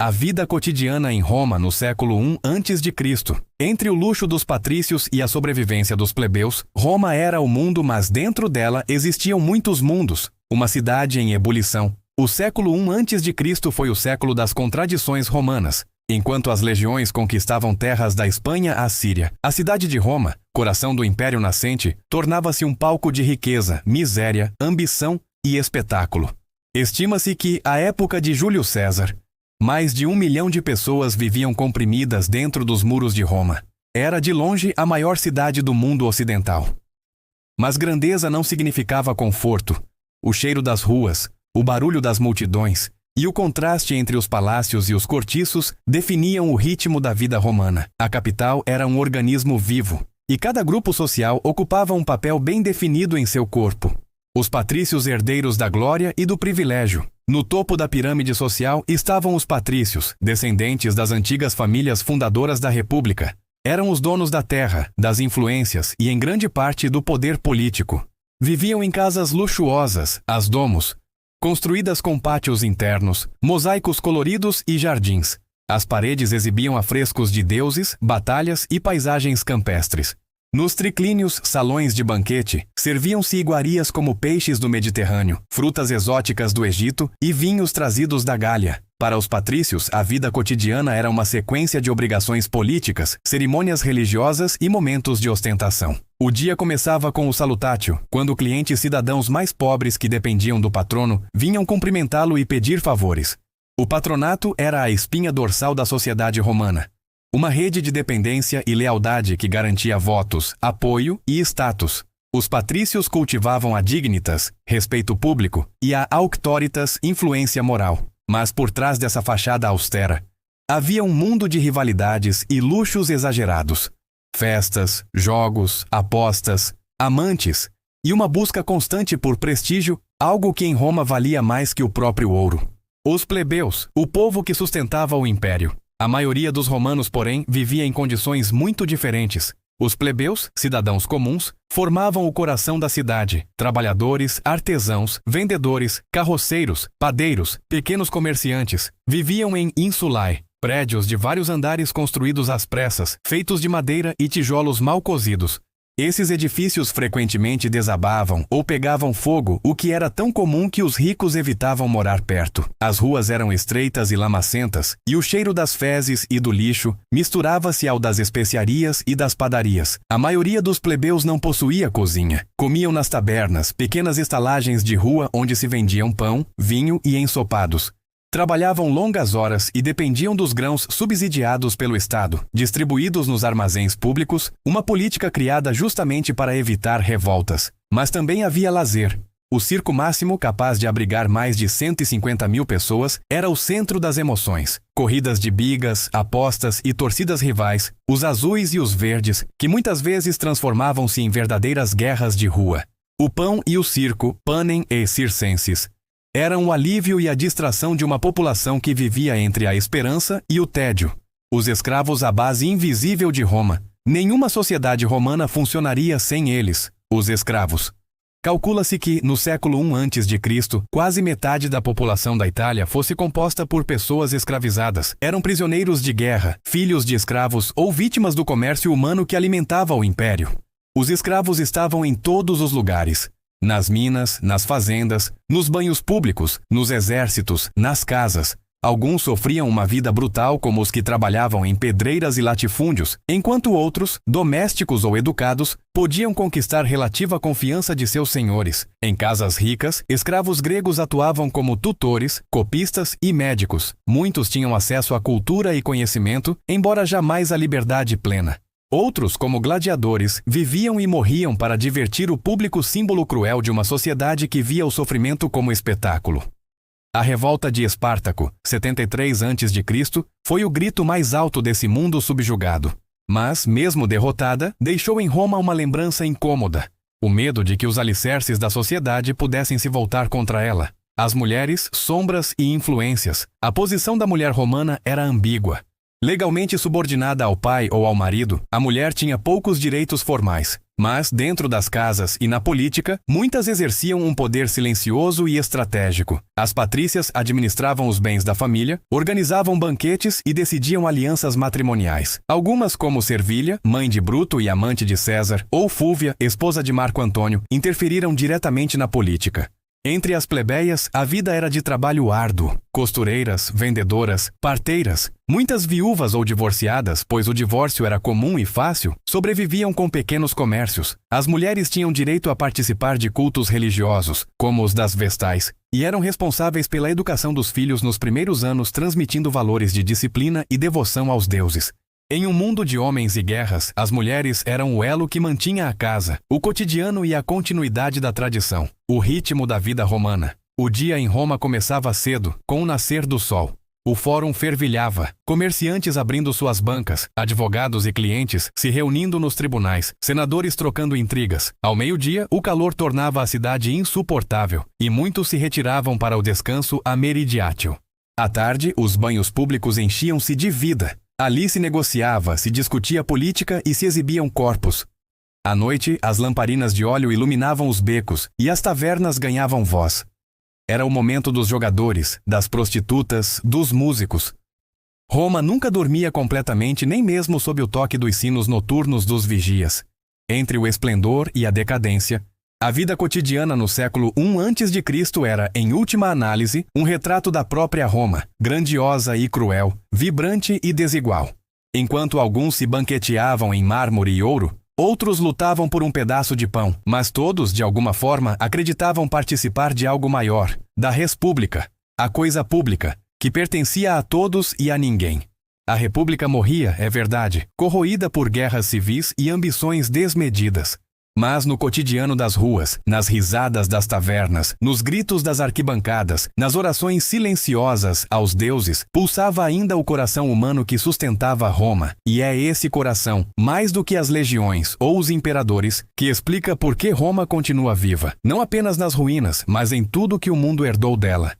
A vida cotidiana em Roma no século I a.C. Entre o luxo dos patrícios e a sobrevivência dos plebeus, Roma era o mundo, mas dentro dela existiam muitos mundos, uma cidade em ebulição. O século I a.C. foi o século das contradições romanas. Enquanto as legiões conquistavam terras da Espanha à Síria, a cidade de Roma, coração do império nascente, tornava-se um palco de riqueza, miséria, ambição e espetáculo. Estima-se que, à época de Júlio César, mais de 1 milhão de pessoas viviam comprimidas dentro dos muros de Roma. Era de longe a maior cidade do mundo ocidental. Mas grandeza não significava conforto. O cheiro das ruas, o barulho das multidões e o contraste entre os palácios e os cortiços definiam o ritmo da vida romana. A capital era um organismo vivo, e cada grupo social ocupava um papel bem definido em seu corpo. Os patrícios herdeiros da glória e do privilégio. No topo da pirâmide social estavam os patrícios, descendentes das antigas famílias fundadoras da República. Eram os donos da terra, das influências e, em grande parte, do poder político. Viviam em casas luxuosas, as domos, construídas com pátios internos, mosaicos coloridos e jardins. As paredes exibiam afrescos de deuses, batalhas e paisagens campestres. Nos triclínios salões de banquete, serviam-se iguarias como peixes do Mediterrâneo, frutas exóticas do Egito e vinhos trazidos da Gália. Para os patrícios, a vida cotidiana era uma sequência de obrigações políticas, cerimônias religiosas e momentos de ostentação. O dia começava com o salutatio, quando clientes cidadãos mais pobres que dependiam do patrono vinham cumprimentá-lo e pedir favores. O patronato era a espinha dorsal da sociedade romana. Uma rede de dependência e lealdade que garantia votos, apoio e status. Os patrícios cultivavam a dignitas, respeito público, e a auctoritas, influência moral. Mas por trás dessa fachada austera, havia um mundo de rivalidades e luxos exagerados. Festas, jogos, apostas, amantes e uma busca constante por prestígio, algo que em Roma valia mais que o próprio ouro. Os plebeus, o povo que sustentava o império. A maioria dos romanos, porém, vivia em condições muito diferentes. Os plebeus, cidadãos comuns, formavam o coração da cidade. Trabalhadores, artesãos, vendedores, carroceiros, padeiros, pequenos comerciantes, viviam em insulae, prédios de vários andares construídos às pressas, feitos de madeira e tijolos mal cozidos. Esses edifícios frequentemente desabavam ou pegavam fogo, o que era tão comum que os ricos evitavam morar perto. As ruas eram estreitas e lamacentas, e o cheiro das fezes e do lixo misturava-se ao das especiarias e das padarias. A maioria dos plebeus não possuía cozinha. Comiam nas tabernas, pequenas estalagens de rua onde se vendiam pão, vinho e ensopados. Trabalhavam longas horas e dependiam dos grãos subsidiados pelo Estado, distribuídos nos armazéns públicos, uma política criada justamente para evitar revoltas. Mas também havia lazer. O circo máximo, capaz de abrigar mais de 150 mil pessoas, era o centro das emoções. Corridas de bigas, apostas e torcidas rivais, os azuis e os verdes, que muitas vezes transformavam-se em verdadeiras guerras de rua. O pão e o circo, panem e circenses, eram o alívio e a distração de uma população que vivia entre a esperança e o tédio. Os escravos, a base invisível de Roma. Nenhuma sociedade romana funcionaria sem eles, os escravos. Calcula-se que, no século I a.C., quase metade da população da Itália fosse composta por pessoas escravizadas. Eram prisioneiros de guerra, filhos de escravos ou vítimas do comércio humano que alimentava o império. Os escravos estavam em todos os lugares. Nas minas, nas fazendas, nos banhos públicos, nos exércitos, nas casas. Alguns sofriam uma vida brutal como os que trabalhavam em pedreiras e latifúndios, enquanto outros, domésticos ou educados, podiam conquistar relativa confiança de seus senhores. Em casas ricas, escravos gregos atuavam como tutores, copistas e médicos. Muitos tinham acesso à cultura e conhecimento, embora jamais à liberdade plena. Outros, como gladiadores, viviam e morriam para divertir o público, símbolo cruel de uma sociedade que via o sofrimento como espetáculo. A revolta de Espartaco, 73 a.C., foi o grito mais alto desse mundo subjugado. Mas, mesmo derrotada, deixou em Roma uma lembrança incômoda: o medo de que os alicerces da sociedade pudessem se voltar contra ela. As mulheres, sombras e influências. A posição da mulher romana era ambígua. Legalmente subordinada ao pai ou ao marido, a mulher tinha poucos direitos formais. Mas, dentro das casas e na política, muitas exerciam um poder silencioso e estratégico. As patrícias administravam os bens da família, organizavam banquetes e decidiam alianças matrimoniais. Algumas, como Servília, mãe de Bruto e amante de César, ou Fúvia, esposa de Marco Antônio, interferiram diretamente na política. Entre as plebeias, a vida era de trabalho árduo. Costureiras, vendedoras, parteiras, muitas viúvas ou divorciadas, pois o divórcio era comum e fácil, sobreviviam com pequenos comércios. As mulheres tinham direito a participar de cultos religiosos, como os das vestais, e eram responsáveis pela educação dos filhos nos primeiros anos, transmitindo valores de disciplina e devoção aos deuses. Em um mundo de homens e guerras, as mulheres eram o elo que mantinha a casa, o cotidiano e a continuidade da tradição, o ritmo da vida romana. O dia em Roma começava cedo, com o nascer do sol. O fórum fervilhava, comerciantes abrindo suas bancas, advogados e clientes se reunindo nos tribunais, senadores trocando intrigas. Ao meio-dia, o calor tornava a cidade insuportável, e muitos se retiravam para o descanso a Meridiátio. À tarde, os banhos públicos enchiam-se de vida. Ali se negociava, se discutia política e se exibiam corpos. À noite, as lamparinas de óleo iluminavam os becos e as tavernas ganhavam voz. Era o momento dos jogadores, das prostitutas, dos músicos. Roma nunca dormia completamente, nem mesmo sob o toque dos sinos noturnos dos vigias. Entre o esplendor e a decadência, a vida cotidiana no século I a.C. era, em última análise, um retrato da própria Roma, grandiosa e cruel, vibrante e desigual. Enquanto alguns se banqueteavam em mármore e ouro, outros lutavam por um pedaço de pão, mas todos, de alguma forma, acreditavam participar de algo maior, da res publica, a coisa pública, que pertencia a todos e a ninguém. A república morria, é verdade, corroída por guerras civis e ambições desmedidas. Mas no cotidiano das ruas, nas risadas das tavernas, nos gritos das arquibancadas, nas orações silenciosas aos deuses, pulsava ainda o coração humano que sustentava Roma. E é esse coração, mais do que as legiões ou os imperadores, que explica por que Roma continua viva, não apenas nas ruínas, mas em tudo que o mundo herdou dela.